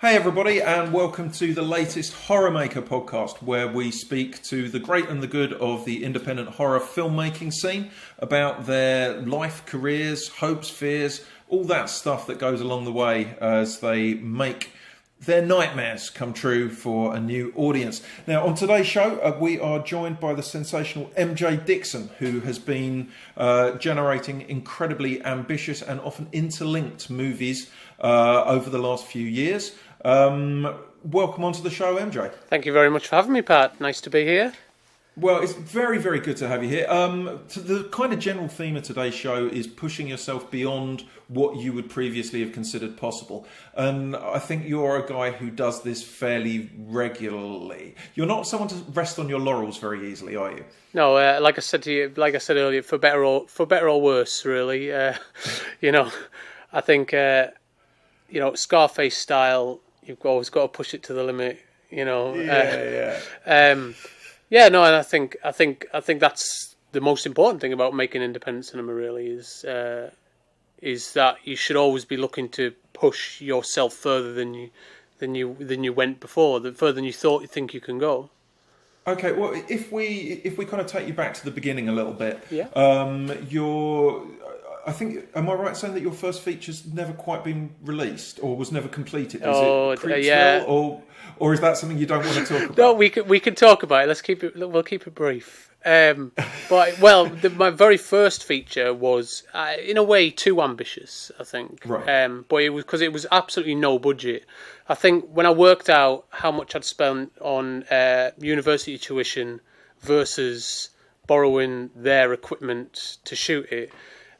Hey everybody, and welcome to the latest HorrorMaker podcast, where we speak to the great and the good of the independent horror filmmaking scene about their life, careers, hopes, fears, all that stuff that goes along the way as they make their nightmares come true for a new audience. Now, on today's show, we are joined by the sensational MJ Dixon, who has been generating incredibly ambitious and often interlinked movies over the last few years. Welcome onto the show, MJ. Thank you very much for having me, Pat. Nice to be here. Well, it's very, very good to have you here. So the kind of general theme of today's show is pushing yourself beyond what you would previously have considered possible. And I think you're a guy who does this fairly regularly. You're not someone to rest on your laurels very easily, are you? No, like I said earlier, for better or worse, really. I think Scarface style. You've always got to push it to the limit. And I think that's the most important thing about making independent cinema. Really, is that you should always be looking to push yourself further than you went before, further than you think you can go. Okay, well, if we kind of take you back to the beginning a little bit, yeah. I think, am I right in saying that your first feature's never quite been released or was never completed? Is it Creepsville, yeah. Or is that something you don't want to talk about? No, we can talk about it. We'll keep it brief. My very first feature was, in a way, too ambitious, I think. Right. But it was because it was absolutely no budget. I think when I worked out how much I'd spent on university tuition versus borrowing their equipment to shoot it,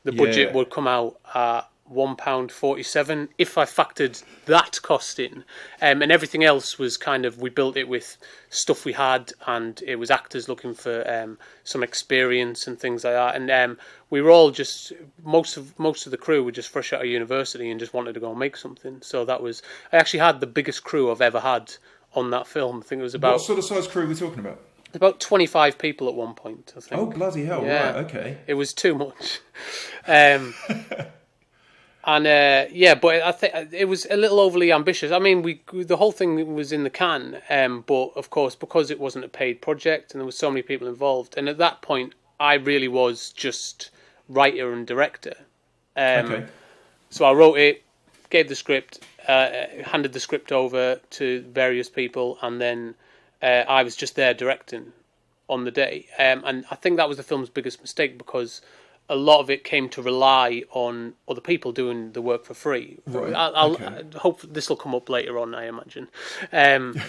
the budget would come out at £1.47 if I factored that cost in. And everything else was kind of, we built it with stuff we had, and it was actors looking for some experience and things like that. And we were all just, most of the crew were just fresh out of university and just wanted to go and make something. So I actually had the biggest crew I've ever had on that film. I think it was about... What sort of size crew are we talking about? About 25 people at one point, I think. Oh, bloody hell, yeah. Right, okay. It was too much. But I think it was a little overly ambitious. I mean, the whole thing was in the can, but of course, because it wasn't a paid project and there were so many people involved, and at that point, I really was just writer and director. Okay. So I wrote it, gave the script, handed the script over to various people, and then I was just there directing on the day. And I think that was the film's biggest mistake, because a lot of it came to rely on other people doing the work for free. Right. I hope this will come up later on, I imagine. And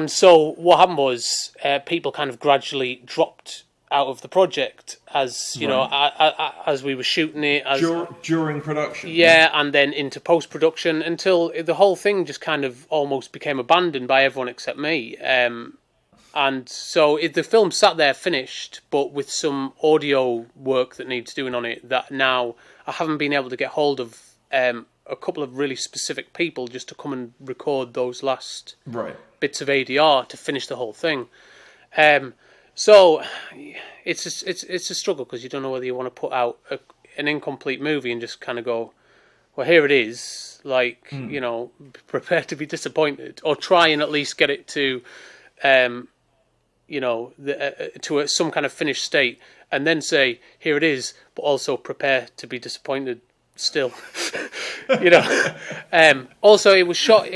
so what happened was people kind of gradually dropped out of the project as as we were shooting it, during production. Yeah, and then into post production, until the whole thing just kind of almost became abandoned by everyone except me. And so the film sat there finished, but with some audio work that needs doing on it, that now I haven't been able to get hold of a couple of really specific people just to come and record those last bits of ADR to finish the whole thing. So it's a struggle, because you don't know whether you want to put out an incomplete movie and just kind of go, well, here it is, prepare to be disappointed, or try and at least get it to some kind of finished state, and then say, here it is, but also prepare to be disappointed still. Also, it was shot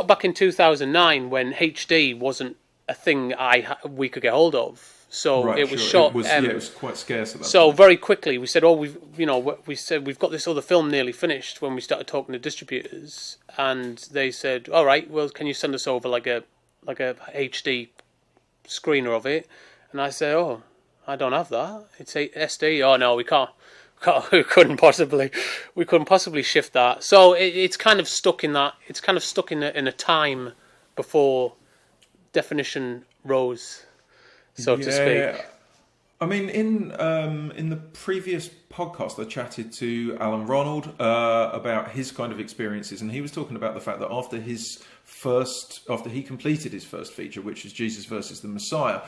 back in 2009 when HD wasn't a thing we could get hold of. So it was shot. It was quite scarce at that so point. Very quickly we said, we said we've got this other film nearly finished when we started talking to distributors, and they said, all right, well, can you send us over like a HD screener of it? And I said, oh, I don't have that. It's SD. Oh no, we can't. We couldn't possibly shift that. So it's kind of stuck in that. It's kind of stuck in a time before definition rose, so to speak. I mean, in the previous podcast, I chatted to Alan Ronald about his kind of experiences, and he was talking about the fact that after he completed his first feature, which is Jesus versus the Messiah,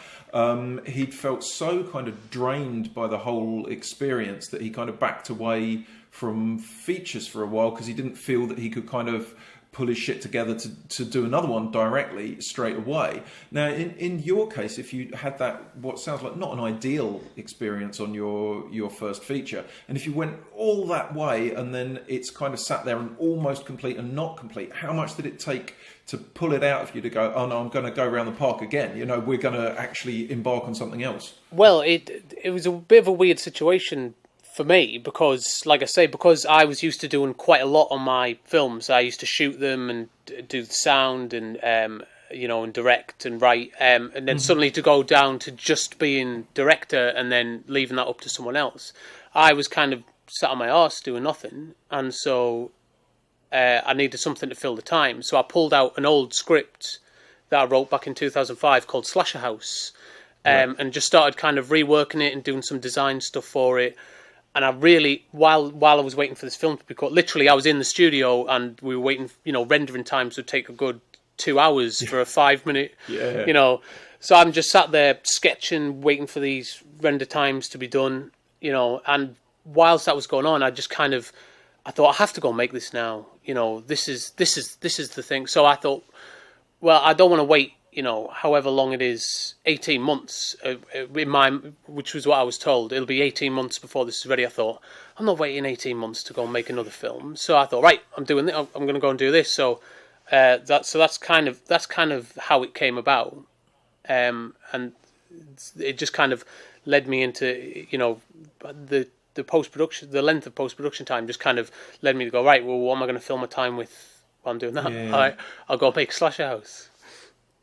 he'd felt so kind of drained by the whole experience that he kind of backed away from features for a while, because he didn't feel that he could kind of pull his shit together to do another one directly straight away. Now, in your case, if you had that, what sounds like not an ideal experience on your first feature, and if you went all that way and then it's kind of sat there and almost complete and not complete, how much did it take to pull it out of you to go, oh no, I'm going to go around the park again? You know, we're going to actually embark on something else. Well, it was a bit of a weird situation for me because, like I say, because I was used to doing quite a lot on my films. I used to shoot them and do the sound and and direct and write, and then suddenly to go down to just being director and then leaving that up to someone else, I was kind of sat on my arse doing nothing, and so I needed something to fill the time. So I pulled out an old script that I wrote back in 2005 called Slasher House, and just started kind of reworking it and doing some design stuff for it. And I really, while I was waiting for this film to be cut, literally I was in the studio and we were waiting, rendering times would take a good 2 hours for a 5 minute, So I'm just sat there sketching, waiting for these render times to be done, and whilst that was going on, I thought I have to go make this now. This is the thing. So I thought, well, I don't want to wait, however long it is, 18 months, which was what I was told. It'll be 18 months before this is ready. I thought, I'm not waiting 18 months to go and make another film. So I thought, right, I'm doing this. I'm going to go and do this. So that's kind of how it came about. And it just kind of led me into, the post-production, the length of post-production time just kind of led me to go, right, well, what am I going to fill my time with while I'm doing that? Yeah. All right, I'll go make Slasher House.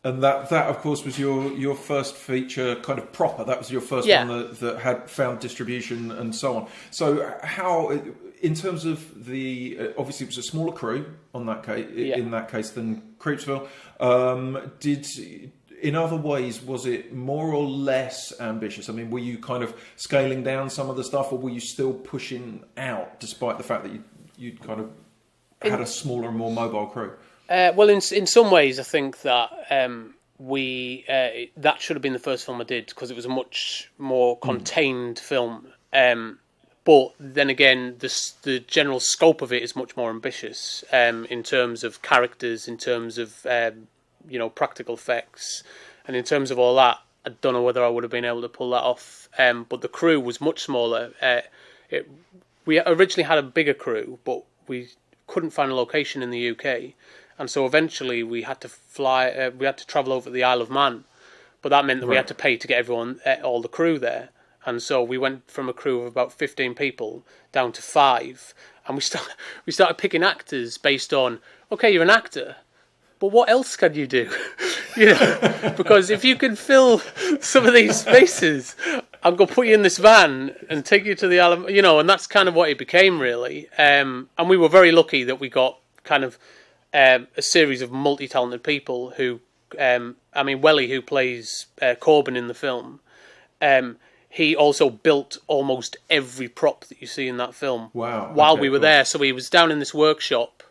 And that of course was your first feature, kind of proper. That was your first one that had found distribution and so on. So how, in terms of the, obviously it was a smaller crew on that case, in that case than Creepsville. In other ways, was it more or less ambitious? I mean, were you kind of scaling down some of the stuff, or were you still pushing out, despite the fact that you'd kind of had a smaller and more mobile crew? Well, in some ways, I think that that should have been the first film I did because it was a much more contained film. But then again, the general scope of it is much more ambitious in terms of characters, in terms of practical effects, and in terms of all that. I don't know whether I would have been able to pull that off. But the crew was much smaller. We originally had a bigger crew, but we couldn't find a location in the UK. And so eventually we had to fly. We had to travel over to the Isle of Man, but that meant that we had to pay to get everyone, all the crew there. And so we went from a crew of about 15 people down to 5, and we started picking actors based on, okay, you're an actor, but what else can you do? Because if you can fill some of these spaces, I'm going to put you in this van and take you to the Isle of, and that's kind of what it became really. And we were very lucky that we got kind of a series of multi-talented people who, Welly, who plays Corbin in the film, he also built almost every prop that you see in that film. Wow! While we were there, so he was down in this workshop,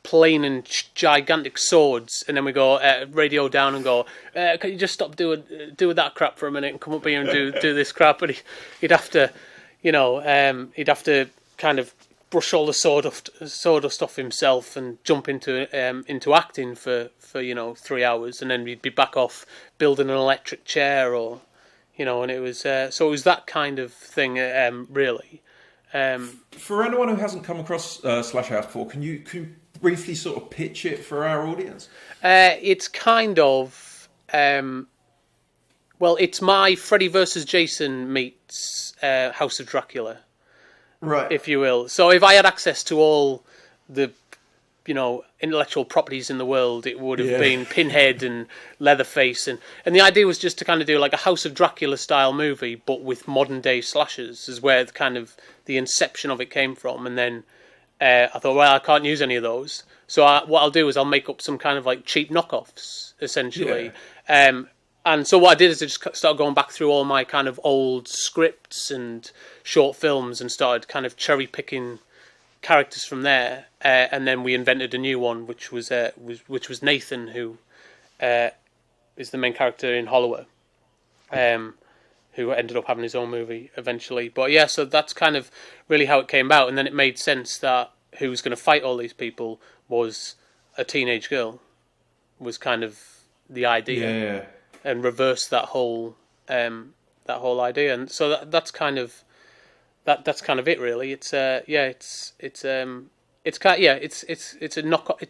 planing gigantic swords, and then we go radio down and go, can you just stop doing that crap for a minute and come up here and do this crap? And he'd have to, he'd have to kind of brush all the sawdust off himself and jump into acting for 3 hours, and then we'd be back off building an electric chair and it was so it was that kind of thing really. For anyone who hasn't come across Slasher House before, can you briefly sort of pitch it for our audience? It's kind of it's my Freddy versus Jason meets House of Dracula. Right. If you will. So if I had access to all the, intellectual properties in the world, it would have been Pinhead and Leatherface. And the idea was just to kind of do like a House of Dracula style movie, but with modern day slashers, is where the inception of it came from. And then I thought, well, I can't use any of those. So what I'll do is I'll make up some kind of like cheap knockoffs, essentially. Yeah. And so what I did is I just started going back through all my kind of old scripts and short films and started kind of cherry picking characters from there. And then we invented a new one, which was Nathan, who is the main character in Hollower, who ended up having his own movie eventually. But yeah, so that's kind of really how it came about. And then it made sense that who was going to fight all these people was a teenage girl. Was kind of the idea, and reverse that whole idea, and so that's kind of it really. It's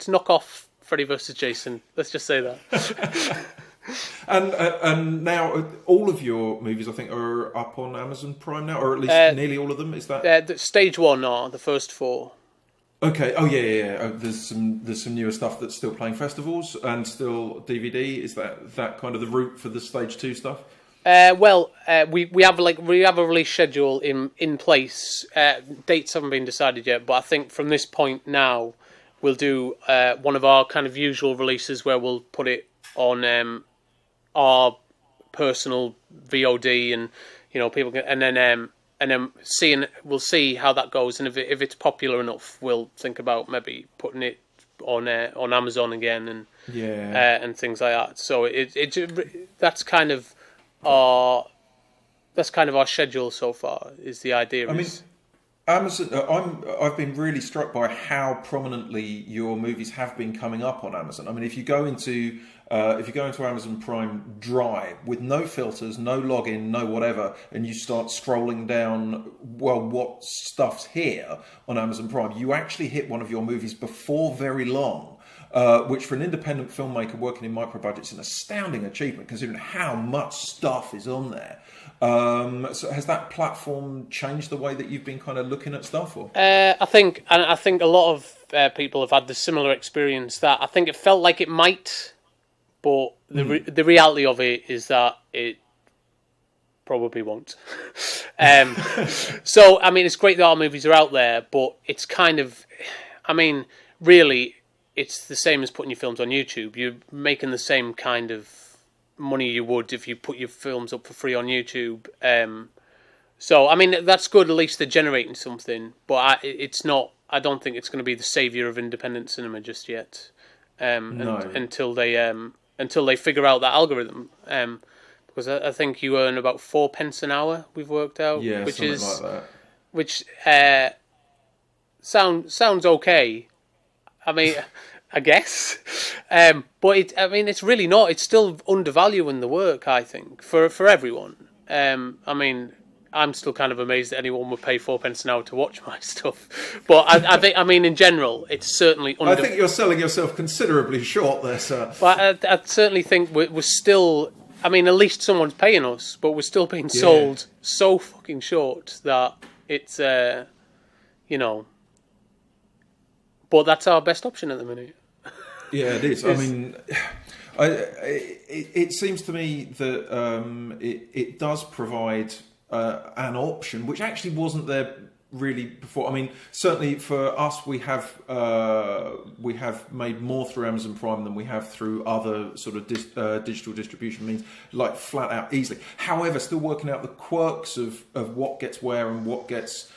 knock off Freddy versus Jason. Let's just say that. And now all of your movies, I think, are up on Amazon Prime now, or at least nearly all of them. Is that stage 1 are the first 4? Okay. Oh yeah. Oh, there's some newer stuff that's still playing festivals and still DVD. Is that kind of the route for the stage 2 stuff? We have a release schedule in place. Dates haven't been decided yet, but I think from this point now, we'll do one of our kind of usual releases where we'll put it on our personal VOD, and people can, and then we'll see how that goes, and if it's popular enough, we'll think about maybe putting it on Amazon again, and things like that. So that's kind of our schedule so far. Is the idea? Amazon. I've been really struck by how prominently your movies have been coming up on Amazon. I mean, if you go into Amazon Prime dry with no filters, no login, no whatever, and you start scrolling down, well, what stuff's here on Amazon Prime? You actually hit one of your movies before very long. Which for an independent filmmaker working in micro budgets is an astounding achievement, considering how much stuff is on there. So has that platform changed the way that you've been kind of looking at stuff? Or? I think a lot of people have had the similar experience. That I think it felt like it might, but the reality of it is that it probably won't. So I mean, it's great that our movies are out there, but it's kind of, I mean, really. It's the same as putting your films on YouTube. You're making the same kind of money you would if you put your films up for free on YouTube. So, I mean, that's good. At least they're generating something. But it's not. I don't think it's going to be the saviour of independent cinema just yet. No. Until they figure out that algorithm. Because I think you earn about 4 pence an hour. We've worked out. Yeah, which something is like that. Which sounds okay. I mean, I guess, but it's really not. It's still undervaluing the work, I think, for everyone. I mean, I'm still kind of amazed that anyone would pay 4 pence an hour to watch my stuff. But I think, I mean, in general, it's certainly. I think you're selling yourself considerably short there, sir. But I certainly think we're still. I mean, at least someone's paying us, but we're still being sold so fucking short that it's, But that's our best option at the minute. Yeah, it is. I mean, it seems to me that it does provide an option which actually wasn't there really before. I mean, certainly for us, we have made more through Amazon Prime than we have through other sort of digital distribution means, like flat out easily. However, still working out the quirks of what gets where and what gets.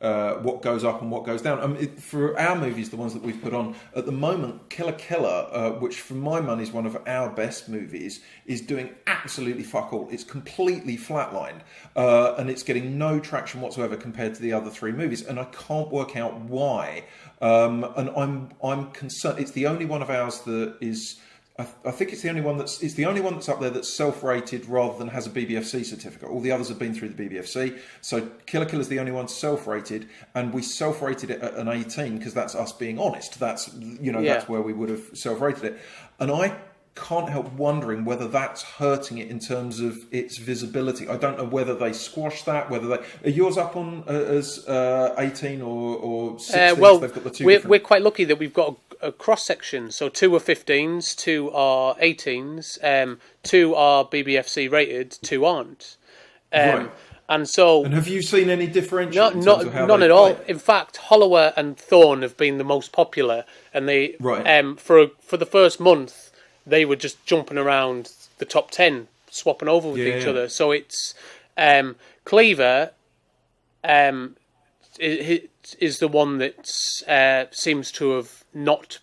What goes up and what goes down. I mean, for our movies, the ones that we've put on at the moment, Killer Killer, which for my money is one of our best movies, is doing absolutely fuck all. It's completely flatlined, and it's getting no traction whatsoever compared to the other 3 movies, and I can't work out why. And I'm concerned. It's the only one of ours that is. I think it's the only one that's up there that's self-rated rather than has a BBFC certificate. All the others have been through the BBFC. So Killer Kill is the only one self-rated, and we self-rated it at an 18 because that's us being honest. That's that's where we would have self-rated it. And I can't help wondering whether that's hurting it in terms of its visibility. I don't know whether they squash that. Are yours up on as 18 or 16? Well, they've got the 2 we're quite lucky that we've got a cross section. So 2 are 15s, 2 are 18s, 2 are BBFC rated, 2 aren't. Right. And so, and have you seen any differential? None at all. In fact, Hollower and Thorn have been the most popular, and they for the first month they were just jumping around the top 10, swapping over with each other. So it's Cleaver is the one that seems to have not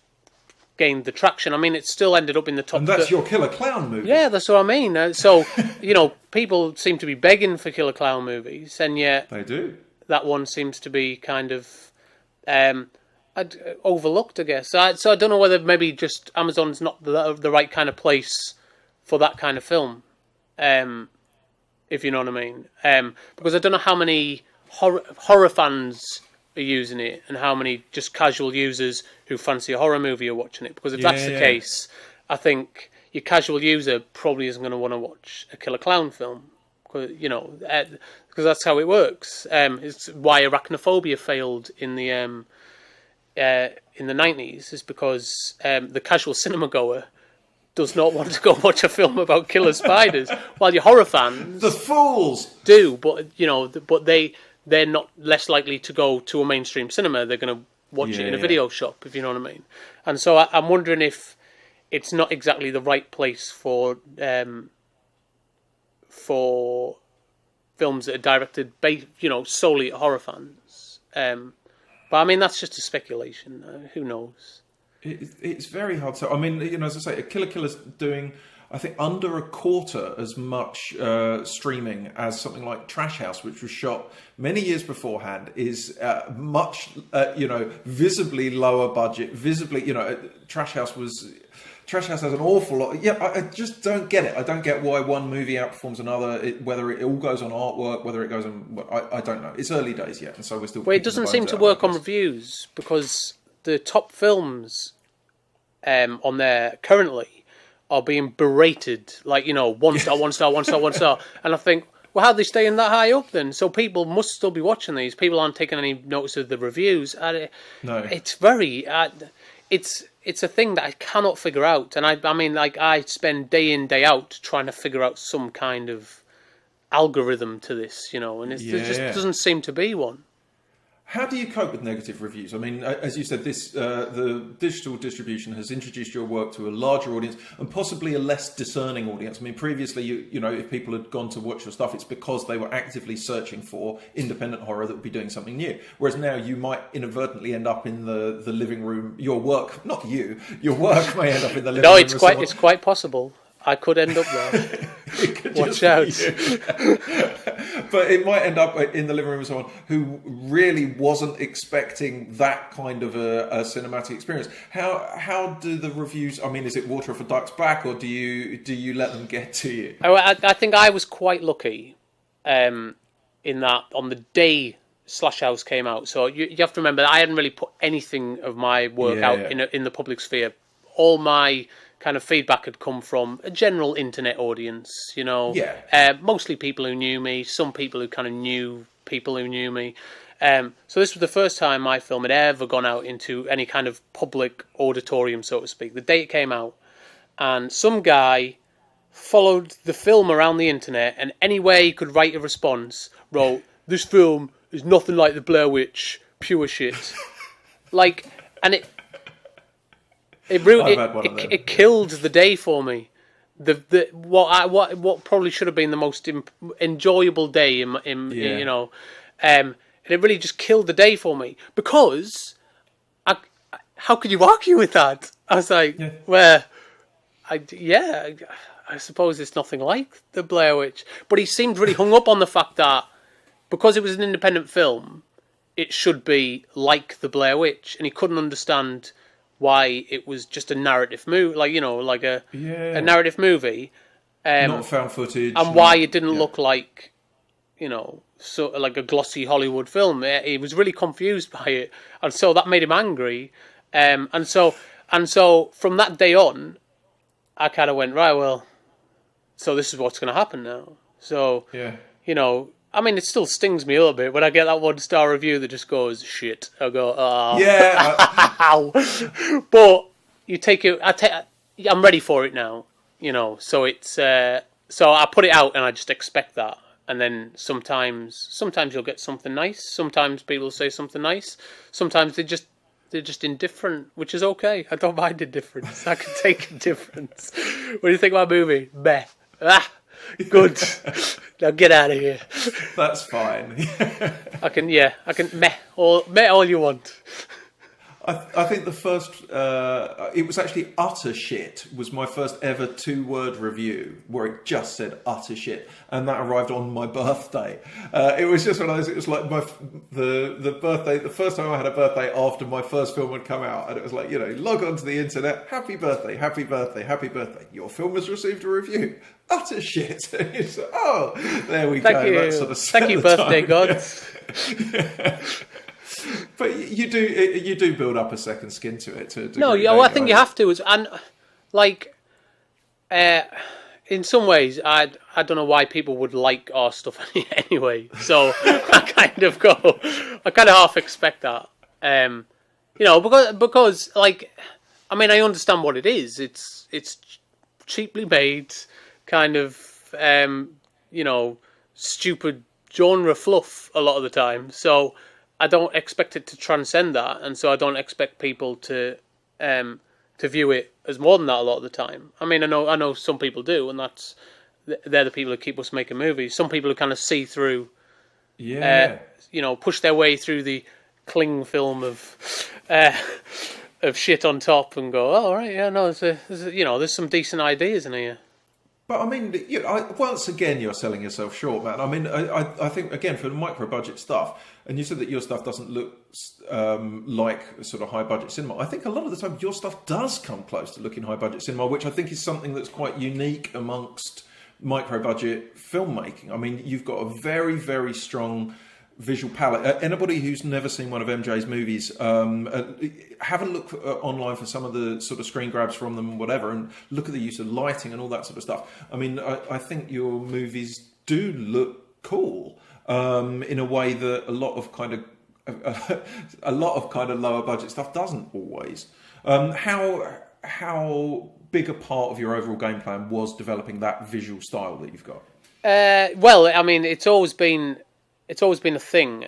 gained the traction. I mean, it still ended up in the top. And that's your Killer Clown movie. Yeah, that's what I mean. So people seem to be begging for Killer Clown movies, and yet they do. That one seems to be kind of I'd overlooked, I guess. So I don't know whether maybe just Amazon's not the right kind of place for that kind of film, if you know what I mean. Because I don't know how many horror fans are using it and how many just casual users who fancy a horror movie are watching it. Because if that's the case, I think your casual user probably isn't going to want to watch a Killer Klown film. Because that's how it works. It's why Arachnophobia failed in the 90s, is because the casual cinema goer does not want to go watch a film about killer spiders, while your horror fans, the fools, do. But they're not less likely to go to a mainstream cinema. They're going to watch it in a video shop, if you know what I mean. And so I'm wondering if it's not exactly the right place for films that are directed, solely at horror fans. But I mean, that's just a speculation. Who knows? It's very hard to. I mean, as I say, a Killer's doing, I think, under a quarter as much streaming as something like Trash House, which was shot many years beforehand, is much, visibly lower budget. Visibly, Trash House has an awful lot. Yeah, I just don't get it. I don't get why one movie outperforms another. Whether it all goes on artwork, whether it goes on, I don't know. It's early days yet, and so we're still. Well, it doesn't seem to work on reviews because the top films on there currently are being berated, like 1 star, 1 star, 1 star, 1 star, and I think, well, how are they staying that high up then? So people must still be watching these. People aren't taking any notice of the reviews. No, it's very. It's a thing that I cannot figure out, and I mean, I spend day in, day out trying to figure out some kind of algorithm to this, and there just doesn't seem to be one. How do you cope with negative reviews? I mean, as you said, the digital distribution has introduced your work to a larger audience and possibly a less discerning audience. I mean, previously, if people had gone to watch your stuff, it's because they were actively searching for independent horror that would be doing something new. Whereas now you might inadvertently end up in the living room. Your work may end up in the living room. No, it's quite possible. I could end up there. Watch out. But it might end up in the living room of someone who really wasn't expecting that kind of a cinematic experience. How do the reviews? I mean, is it water off a duck's back, or do you let them get to you? I think I was quite lucky in that on the day Slash House came out. So you have to remember that I hadn't really put anything of my work out in the public sphere. All my kind of feedback had come from a general internet audience, mostly people who knew me, some people who kind of knew people who knew me. So this was the first time my film had ever gone out into any kind of public auditorium, so to speak. The day it came out, and some guy followed the film around the internet, and any way he could write a response, wrote, "This film is nothing like the Blair Witch, pure shit." It killed the day for me. What probably should have been the most enjoyable day and it really just killed the day for me because how could you argue with that? I was like, I suppose it's nothing like the Blair Witch, but he seemed really hung up on the fact that because it was an independent film, it should be like the Blair Witch, and he couldn't understand why it was just a narrative movie, a narrative movie, not found footage, and why it didn't look like, like a glossy Hollywood film. He was really confused by it, and so that made him angry. And so from that day on, I kind of went, right, well, so this is what's going to happen now. So I mean, it still stings me a little bit when I get that 1-star review that just goes shit. I go, oh. Yeah. But you take it. I'm ready for it now. So it's so I put it out and I just expect that. And then sometimes you'll get something nice. Sometimes people say something nice. Sometimes they're just indifferent, which is okay. I don't mind indifference. I can take indifference. What do you think of my movie? Meh. Good. Now get out of here. That's fine. I can meh all you want. I think the first, it was actually utter shit, was my first ever 2-word review where it just said utter shit, and that arrived on my birthday. It was just one of those, it was like the birthday, the first time I had a birthday after my first film had come out, and it was like, log onto the internet, happy birthday, happy birthday, happy birthday. Your film has received a review. Utter shit. It's, oh, there we Thank go. you. That sort of Thank you, birthday gods. Yeah. But you do build up a second skin to it. I think you have to, and like, in some ways, I don't know why people would like our stuff anyway. So I kind of half expect that, because like, I mean, I understand what it is. It's cheaply made, kind of, stupid genre fluff a lot of the time. So I don't expect it to transcend that, and so I don't expect people to view it as more than that a lot of the time. I mean, I know some people do, and they're the people who keep us making movies. Some people who kind of see through, push their way through the cling film of shit on top and go, oh, all right, yeah, no, there's some decent ideas in here. But I mean, once again, you're selling yourself short, man. I mean, I think, again, for the micro-budget stuff, and you said that your stuff doesn't look like sort of high-budget cinema. I think a lot of the time your stuff does come close to looking high-budget cinema, which I think is something that's quite unique amongst micro-budget filmmaking. I mean, you've got a very, very strong visual palette. Anybody who's never seen one of MJ's movies, have a look online for some of the sort of screen grabs from them and whatever, and look at the use of lighting and all that sort of stuff. I mean, I think your movies do look cool in a way that a lot of kind of lower budget stuff doesn't always. How big a part of your overall game plan was developing that visual style that you've got? Well, I mean, it's always been a thing,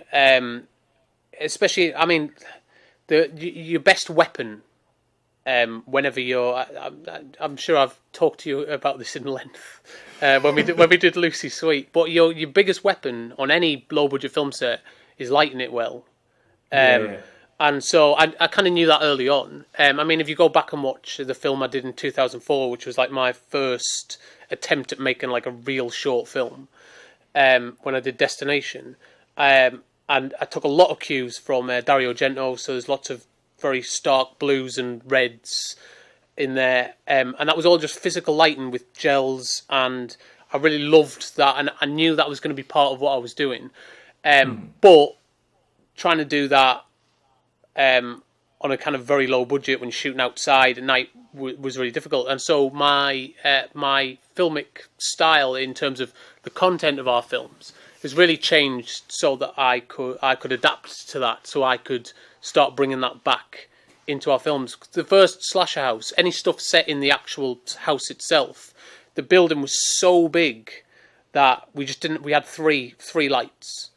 especially, I mean, your best weapon, whenever you're, I'm sure I've talked to you about this in length, when we did Lucy Sweet, but your biggest weapon on any low budget film set is lighting it well. And so I kind of knew that early on. I mean, if you go back and watch the film I did in 2004, which was like my first attempt at making like a real short film, when I did Destination, and I took a lot of cues from Dario Argento, so there's lots of very stark blues and reds in there, and that was all just physical lighting with gels, and I really loved that, and I knew that was going to be part of what I was doing, but trying to do that on a kind of very low budget when you're shooting outside at night was really difficult, and so my filmic style in terms of the content of our films has really changed so that I could adapt to that, so I could start bringing that back into our films. The first Slasher House, any stuff set in the actual house itself, the building was so big that we had three lights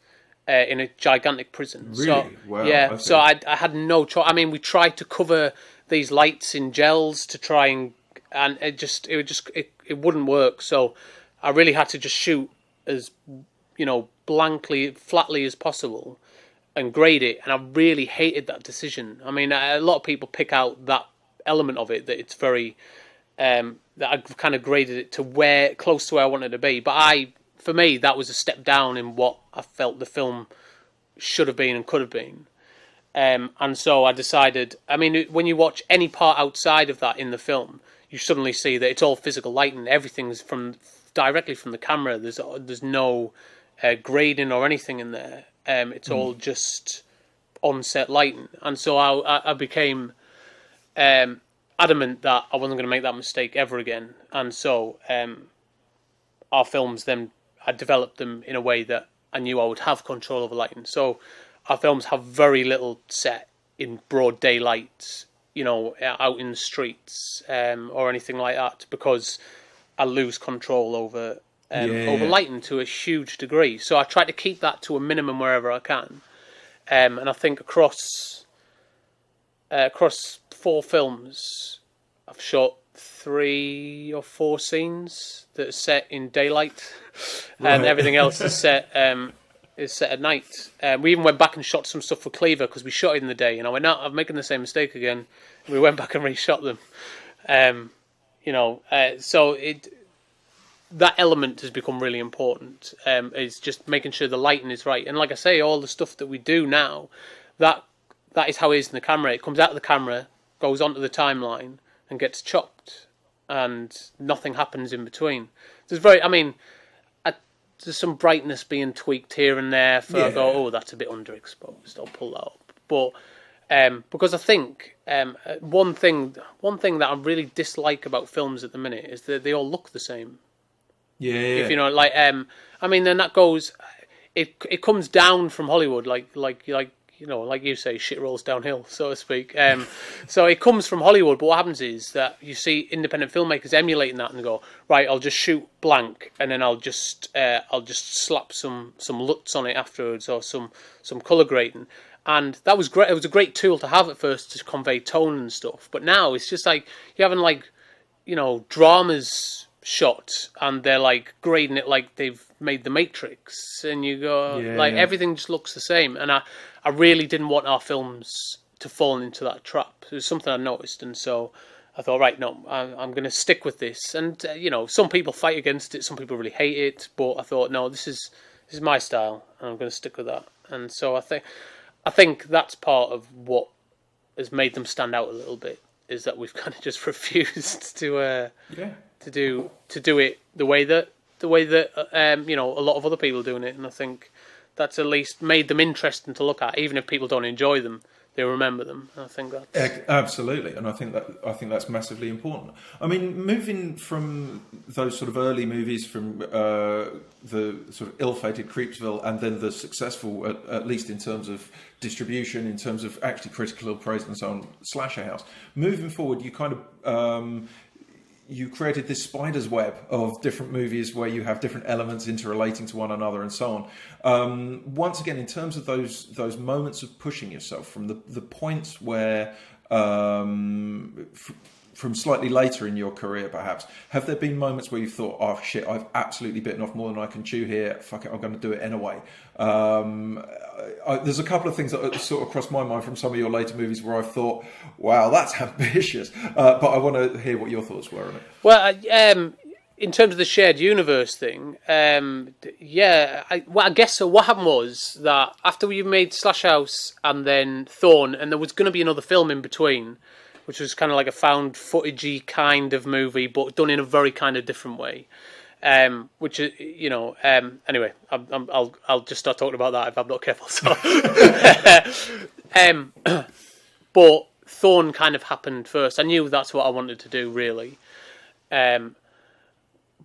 in a gigantic prison. Really? So, wow. Yeah. So I had no choice. I mean, we tried to cover these lights in gels to try and it wouldn't work. So I really had to just shoot as, blankly, flatly as possible and grade it. And I really hated that decision. I mean, a lot of people pick out that element of it, that it's very, that I kind of graded it to close to where I wanted to be. But for me, that was a step down in what I felt the film should have been and could have been. And so I decided, I mean, when you watch any part outside of that in the film, you suddenly see that it's all physical lighting. Everything's directly from the camera. There's no grading or anything in there. It's all just on-set lighting. And so I became adamant that I wasn't going to make that mistake ever again. And so our films then, I developed them in a way that I knew I would have control over lighting. So our films have very little set in broad daylight, out in the streets or anything like that, because I lose control over lighting to a huge degree. So I try to keep that to a minimum wherever I can. And I think across 4 films, I've shot 3 or 4 scenes that are set in daylight, and everything else is set is set at night. We even went back and shot some stuff for Cleaver because we shot it in the day, and I went, no, I'm making the same mistake again. And we went back and reshot them. So that element has become really important. Is just making sure the lighting is right, and like I say, all the stuff that we do now, that is how it is in the camera. It comes out of the camera, goes onto the timeline, and gets chopped, and nothing happens in between. There's some brightness being tweaked here and there. I go, oh, that's a bit underexposed. I'll pull that up. But because I think one thing that I really dislike about films at the minute is that they all look the same. Yeah. If you know, then that goes. It comes down from Hollywood, like you say, shit rolls downhill, so to speak. So it comes from Hollywood, but what happens is that you see independent filmmakers emulating that and go, right, I'll just shoot blank, and then I'll just slap some LUTs on it afterwards, or some colour grading. And that was great. It was a great tool to have at first to convey tone and stuff. But now it's just like you're having dramas shot, and they're grading it like they've made The Matrix, and you go everything just looks the same. And I really didn't want our films to fall into that trap. It was something I noticed, and so I thought, right, no, I'm going to stick with this. And some people fight against it, some people really hate it, but I thought, no, this is my style, and I'm going to stick with that. And so I think that's part of what has made them stand out a little bit, is that we've kind of just refused to do it the way that a lot of other people are doing it, and I think that's at least made them interesting to look at, even if people don't enjoy them. They remember them. I think that absolutely, and I think that's massively important. I mean, moving from those sort of early movies, from the sort of ill-fated Creepsville, and then the successful, at least in terms of distribution, in terms of actually critical praise and so on, Slasher House. Moving forward, you kind of you created this spider's web of different movies where you have different elements interrelating to one another and so on. Once again, in terms of those moments of pushing yourself, from the points where, from slightly later in your career perhaps, have there been moments where you thought, oh shit, I've absolutely bitten off more than I can chew here, fuck it, I'm going to do it anyway? There's a couple of things that sort of crossed my mind from some of your later movies where I've thought, wow, that's ambitious. But I want to hear what your thoughts were on it. Well, in terms of the shared universe thing, I guess so. What happened was that after we made Slash House and then Thorn, and there was going to be another film in between, which was kind of like a found footage-y kind of movie, but done in a very kind of different way. Which is, anyway, I'll just start talking about that if I'm not careful. So, but Thorn kind of happened first. I knew that's what I wanted to do, really. But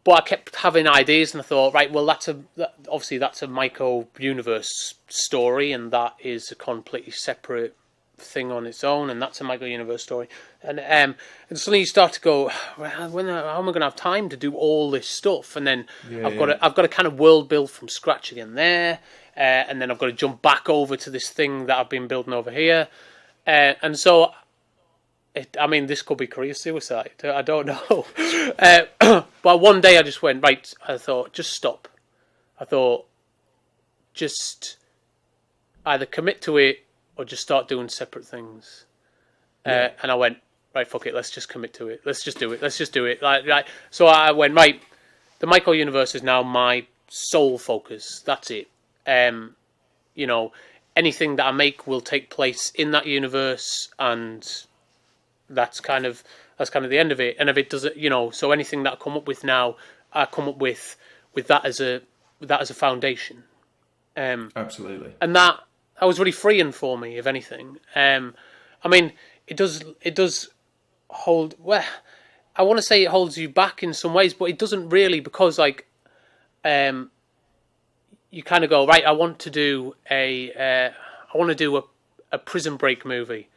I kept having ideas, and I thought, right, well, that's a Myco universe story, and that is a completely separate thing on its own, and that's a Myco universe story. And suddenly you start to go, well, how am I going to have time to do all this stuff? And then I've got to kind of world build from scratch again there, and then I've got to jump back over to this thing that I've been building over here, and so. This could be career suicide. I don't know. But one day I just went, right, I thought, just stop. I thought, just either commit to it or just start doing separate things. And I went, right, fuck it, let's just commit to it. Let's just do it. Like, so I went, right, the Myco universe is now my sole focus. That's it. Anything that I make will take place in that universe, and that's kind of the end of it. And if it doesn't, so anything that I come up with now, I come up with that as a foundation. Absolutely. And that was really freeing for me, if anything. It does hold. Well, I want to say it holds you back in some ways, but it doesn't really, because you kind of go, right, I want to do a Prison Break movie.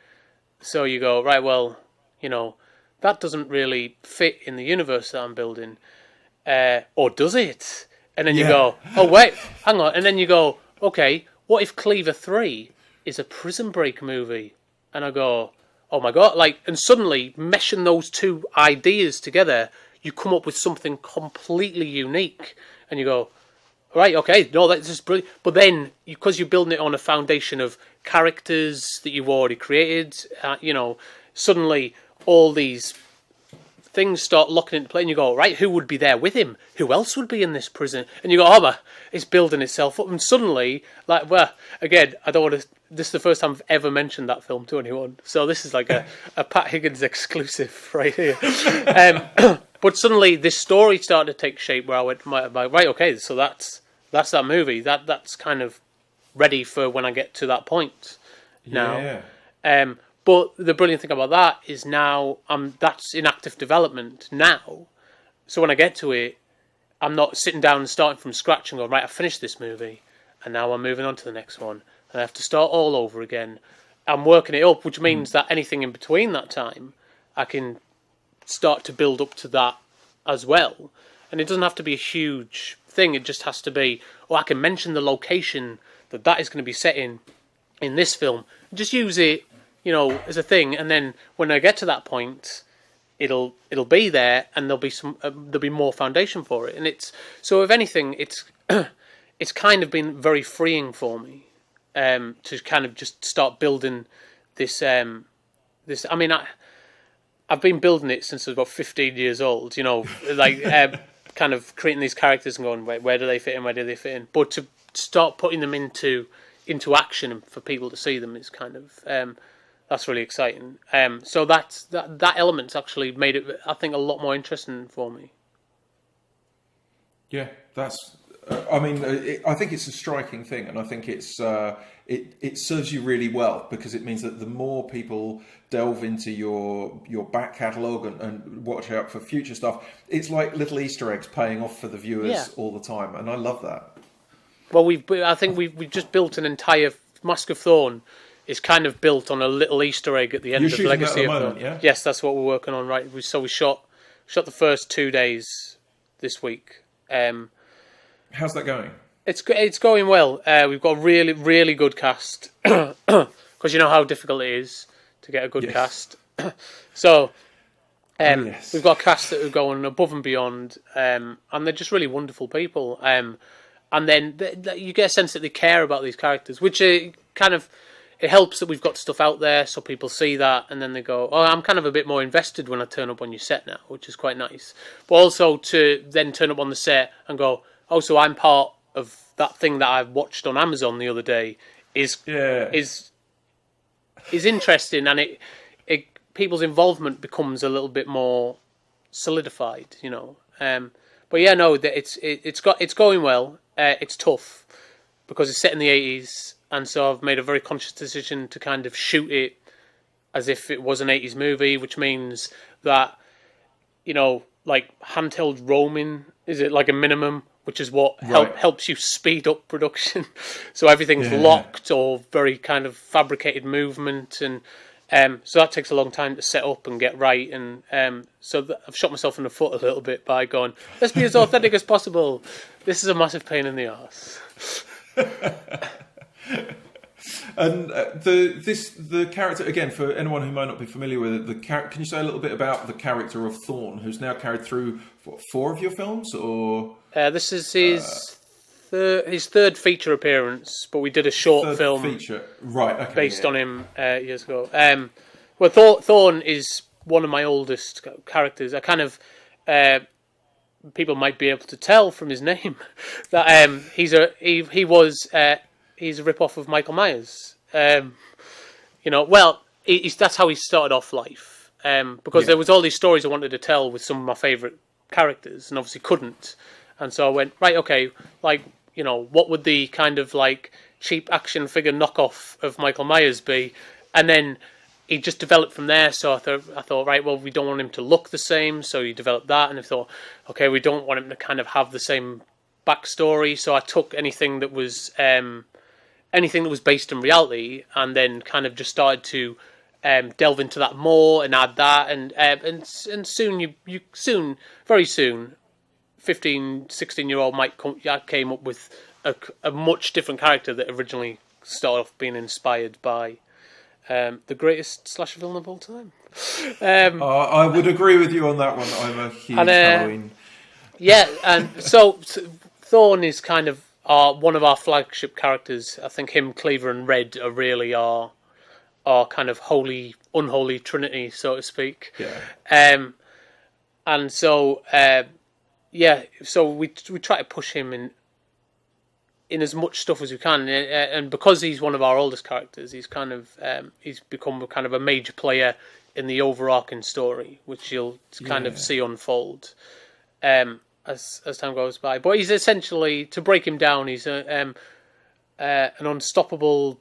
So you go, right, well, that doesn't really fit in the universe that I'm building. Or does it? And then you go, oh, wait, hang on. And then you go, okay, what if Cleaver 3 is a Prison Break movie? And I go, oh my God. And suddenly, meshing those two ideas together, you come up with something completely unique. And you go, right, okay, no, that's just brilliant. But then, because you're building it on a foundation of characters that you've already created, suddenly all these things start locking into play, and you go, right, who would be there with him? Who else would be in this prison? And you go, it's building itself up, and suddenly, again, I don't want to. This is the first time I've ever mentioned that film to anyone, so this is like a Pat Higgins exclusive right here. But suddenly, this story started to take shape where I went, right, okay, so that's that movie. That's kind of ready for when I get to that point now. Yeah. But the brilliant thing about that is now that's in active development now. So when I get to it, I'm not sitting down and starting from scratch and going, right, I finished this movie, and now I'm moving on to the next one, and I have to start all over again. I'm working it up, which means that anything in between that time, I can start to build up to that as well. And it doesn't have to be a huge thing. It just has to be, I can mention the location that is going to be set in this film. Just use it, as a thing, and then when I get to that point, it'll be there, and there'll be more foundation for it. And if anything, it's kind of been very freeing for me to kind of just start building this. I mean, I've been building it since I was about 15 years old. Kind of creating these characters and going, where do they fit in? Where do they fit in? But to start putting them into action and for people to see them is kind of. That's really exciting. So that element's actually made it, I think, a lot more interesting for me. Yeah, that's. I think it's a striking thing, and I think it's it serves you really well, because it means that the more people delve into your back catalogue and watch out for future stuff, it's like little Easter eggs paying off for the viewers all the time, and I love that. Well, I think we've just built an entire Mask of Thorn. It's kind of built on a little Easter egg at the end of the Legacy of Thorn. Yeah? Yes, that's what we're working on. Right, so we shot the first 2 days this week. How's that going? It's going well. We've got a really, really good cast, because you know how difficult it is to get a good cast. So we've got a cast that are going above and beyond, and they're just really wonderful people. And then you get a sense that they care about these characters, which kind of. It helps that we've got stuff out there so people see that, and then they go, I'm kind of a bit more invested when I turn up on your set now, which is quite nice. But also to then turn up on the set and go, so I'm part of that thing that I watched on Amazon the other day is interesting, and it people's involvement becomes a little bit more solidified, But yeah, no, it's going well. It's tough because it's set in the 80s. And so I've made a very conscious decision to kind of shoot it as if it was an 80s movie, which means that, like handheld roaming is like a minimum, which is what helps you speed up production. So everything's locked or very kind of fabricated movement. And so that takes a long time to set up and get right. And so I've shot myself in the foot a little bit by going, let's be as authentic as possible. This is a massive pain in the arse. And the character, again, for anyone who might not be familiar with it, can you say a little bit about the character of Thorn, who's now carried through 4 of your films, or this is his third feature appearance, but we did a short film based on him years ago. Well, Thorn is one of my oldest characters. I kind of people might be able to tell from his name that he's a rip-off of Michael Myers. That's how he started off life. Because there was all these stories I wanted to tell with some of my favourite characters, and obviously couldn't. And so I went, right, okay, what would the kind of cheap action figure knockoff of Michael Myers be? And then he just developed from there. So I thought, right, well, we don't want him to look the same, so you developed that. And I thought, okay, we don't want him to kind of have the same backstory. So I took anything that was based in reality, and then kind of just started to delve into that more and add that, and soon very soon, 15, 16-year-old Mike came up with a much different character that originally started off being inspired by the greatest slasher film of all time. I would agree with you on that one. I'm a huge Halloween. Yeah, and so Thorn is kind of one of our flagship characters. I think him, Cleaver, and Red are really our kind of unholy trinity, so to speak. Yeah. And so so we try to push him in as much stuff as we can, and because he's one of our oldest characters, he's kind of he's become kind of a major player in the overarching story, which you'll kind of see unfold as time goes by. But he's essentially, to break him down, he's an unstoppable,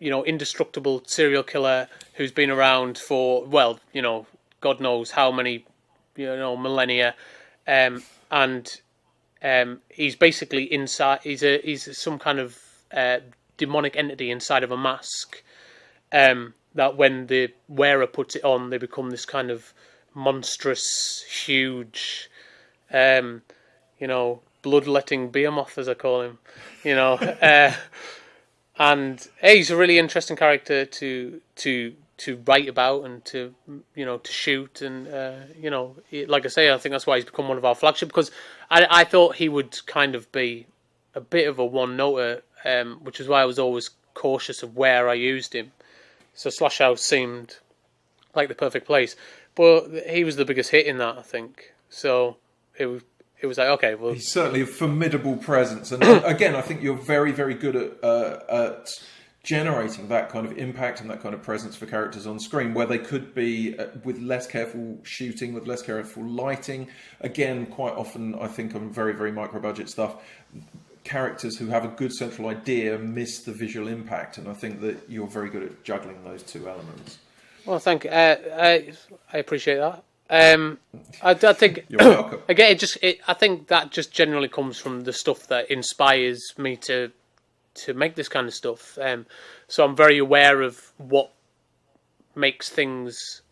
indestructible serial killer who's been around for, God knows how many, millennia, and he's basically inside. He's some kind of demonic entity inside of a mask. That when the wearer puts it on, they become this kind of monstrous, huge, bloodletting behemoth, as I call him. And he's a really interesting character to write about and to shoot, and like I say, I think that's why he's become one of our flagship, because I thought he would kind of be a bit of a one-noter, which is why I was always cautious of where I used him. So Slash House seemed like the perfect place, but he was the biggest hit in that, I think. So it was like, okay, well, he's certainly a formidable presence, and again, I think you're very, very good at generating that kind of impact and that kind of presence for characters on screen, where they could be with less careful shooting, with less careful lighting. Again, quite often, I think on very, very micro-budget stuff, characters who have a good central idea miss the visual impact, and I think that you're very good at juggling those two elements. Well, thank you. I appreciate that. I think You're welcome. Again, I think that just generally comes from the stuff that inspires me to make this kind of stuff. So I'm very aware of what makes things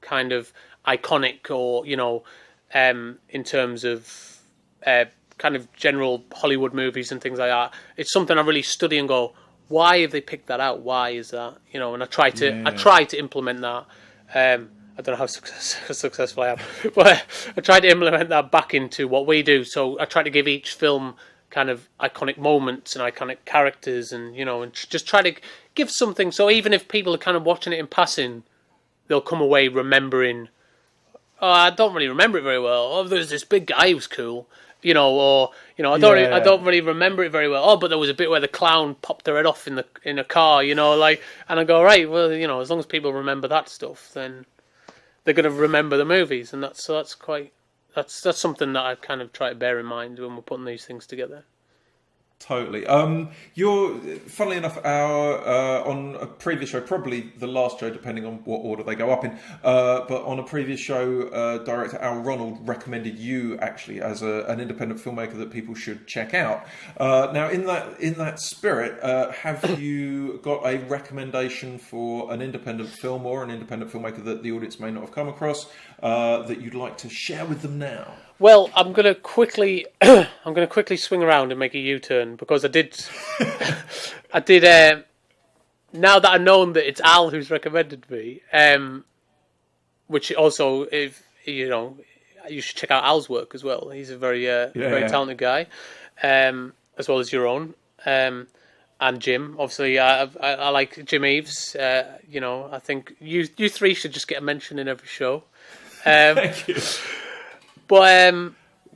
kind of iconic, or in terms of kind of general Hollywood movies and things like that. It's something I really study and go, why have they picked that out? Why is that? And I try to implement that. I don't know how successful I am, but I try to implement that back into what we do. So I try to give each film kind of iconic moments and iconic characters, and and just try to give something. So even if people are kind of watching it in passing, they'll come away remembering, oh, I don't really remember it very well. Oh, there's this big guy who was cool. I don't really remember it very well. Oh, but there was a bit where the clown popped their head off in a car, and I go, right, well, as long as people remember that stuff, then they're going to remember the movies, and that's something that I kind of try to bear in mind when we're putting these things together. Totally. You're, funnily enough, on a previous show, probably the last show, depending on what order they go up in, but on a previous show, director Al Ronald recommended you actually as an independent filmmaker that people should check out. Now, in that spirit, have you got a recommendation for an independent film or an independent filmmaker that the audience may not have come across that you'd like to share with them now? Well, I'm going to quickly swing around and make a U-turn, because I did. Now that I've known that it's Al who's recommended me, which also, if you should check out Al's work as well. He's a very talented guy, as well as your own, and Jim. Obviously, I like Jim Eves. I think you three should just get a mention in every show. Thank you. But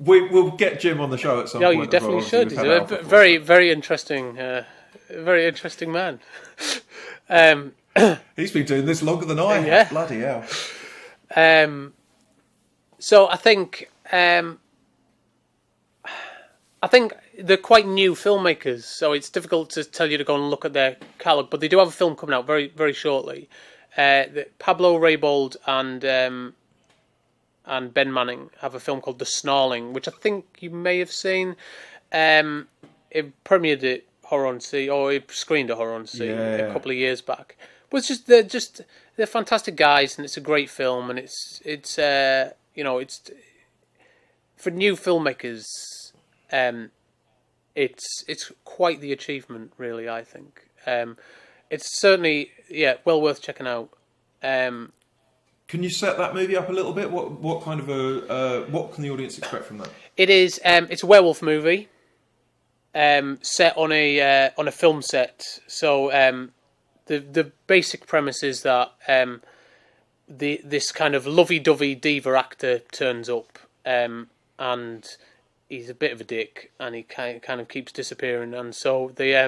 we'll get Jim on the show at some point. No, you definitely should. He's a very, very interesting man. He's been doing this longer than I have. Yeah. Bloody hell. So I think they're quite new filmmakers, so it's difficult to tell you to go and look at their catalogue. But they do have a film coming out very, very shortly. Pablo Raybould and Ben Manning have a film called The Snarling, which I think you may have seen. It premiered at Horror on Sea, or it screened at Horror on Sea a couple of years back. But they're fantastic guys, and it's a great film, and it's for new filmmakers, it's quite the achievement, really. I think it's certainly well worth checking out. Can you set that movie up a little bit? What kind of what can the audience expect from that? It is. It's a werewolf movie, set on a film set. So the basic premise is that this kind of lovey-dovey diva actor turns up, and he's a bit of a dick, and he kind of keeps disappearing, and so they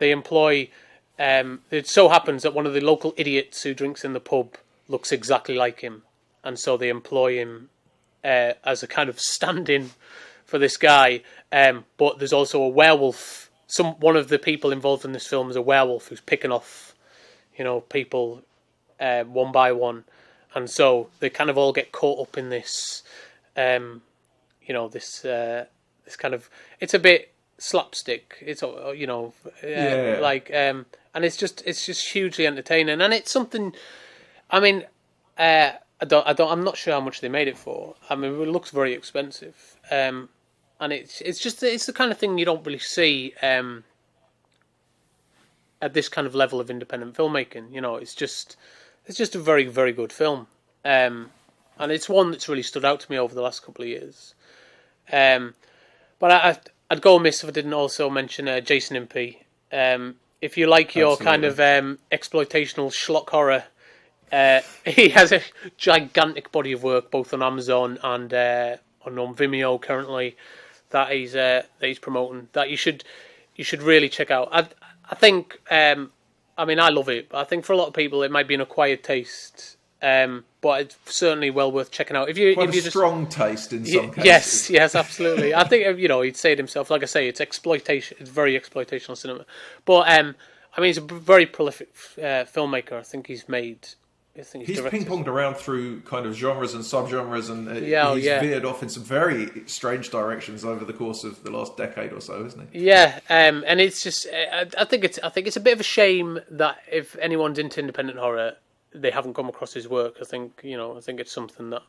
employ. It so happens that one of the local idiots who drinks in the pub looks exactly like him, and so they employ him as a kind of stand-in for this guy. But there's also a werewolf. One of the people involved in this film is a werewolf who's picking off, people one by one, and so they kind of all get caught up in this. This kind of, it's a bit slapstick. It's and it's just hugely entertaining, and it's something. I mean, I'm not sure how much they made it for. I mean, it looks very expensive, and it's the kind of thing you don't really see at this kind of level of independent filmmaking. It's just a very, very good film, and it's one that's really stood out to me over the last couple of years. But I'd go amiss if I didn't also mention Jason Impey. If you like your kind of exploitational schlock horror, he has a gigantic body of work both on Amazon and on Vimeo currently that he's promoting that you should really check out. I think I love it, but I think for a lot of people it might be an acquired taste. But it's certainly well worth checking out. If you strong taste in some cases. Yes, absolutely. I think he'd say it himself. Like I say, it's exploitation. It's very exploitational cinema. But he's a very prolific filmmaker. I think he's ping-ponged around through kind of genres and sub-genres, and he's veered off in some very strange directions over the course of the last decade or so, isn't he? Yeah, and it's just I think it's a bit of a shame that if anyone's into independent horror, they haven't come across his work. I think it's something that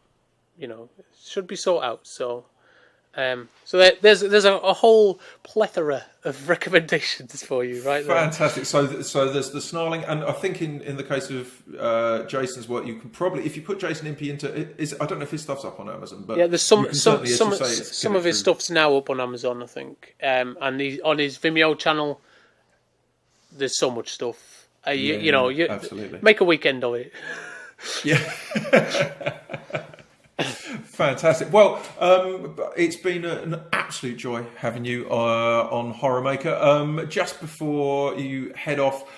should be sought out. So there's a whole plethora of recommendations for you, right? Fantastic. So there's the Snarling, and I think in the case of Jason's work, you can probably, if you put Jason Impey into I don't know if his stuff's up on Amazon, but there's some of his stuff's now up on Amazon, I think, and on his Vimeo channel. There's so much stuff. You absolutely make a weekend of it. Yeah. Fantastic. Well, it's been an absolute joy having you on HorrorMaker. Just before you head off,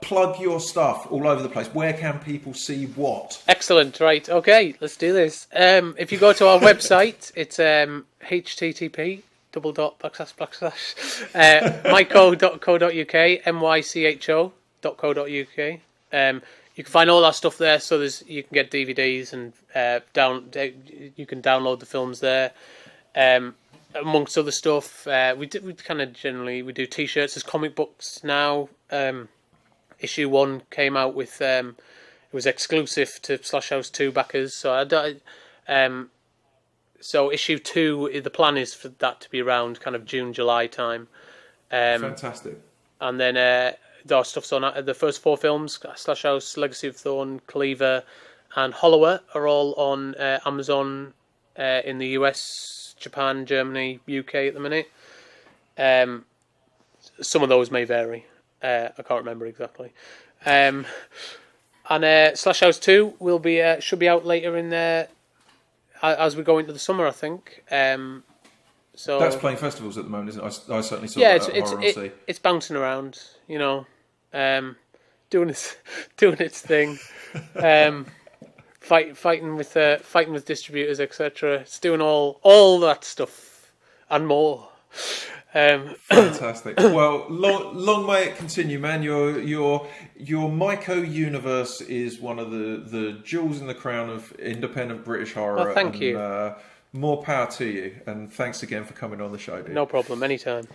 plug your stuff all over the place. Where can people see what? Excellent. Right. Okay. Let's do this. If you go to our website, it's http myco.co.uk, mycho.co.uk. You can find all our stuff there. So you can get DVDs and you can download the films there. Amongst other stuff, we do T-shirts. There's comic books now. Issue 1 came out with it was exclusive to Slash House 2 backers. So issue 2, the plan is for that to be around kind of June, July time. Fantastic. And then our stuff's on the first 4 films: Slash House, Legacy of Thorn, Cleaver, and Hollower are all on Amazon in the US, Japan, Germany, UK at the minute. Some of those may vary. I can't remember exactly. And Slash House 2 will be should be out later in as we go into the summer, I think. So that's playing festivals at the moment, isn't it? I certainly saw that at Horror on Sea. It's bouncing around, doing its thing, fighting with distributors, etc. It's doing all that stuff and more. Fantastic. Well, long may it continue, man. Your Myco universe is one of the jewels in the crown of independent British horror. Well, thank you. More power to you, and thanks again for coming on the show, dude. No problem, anytime.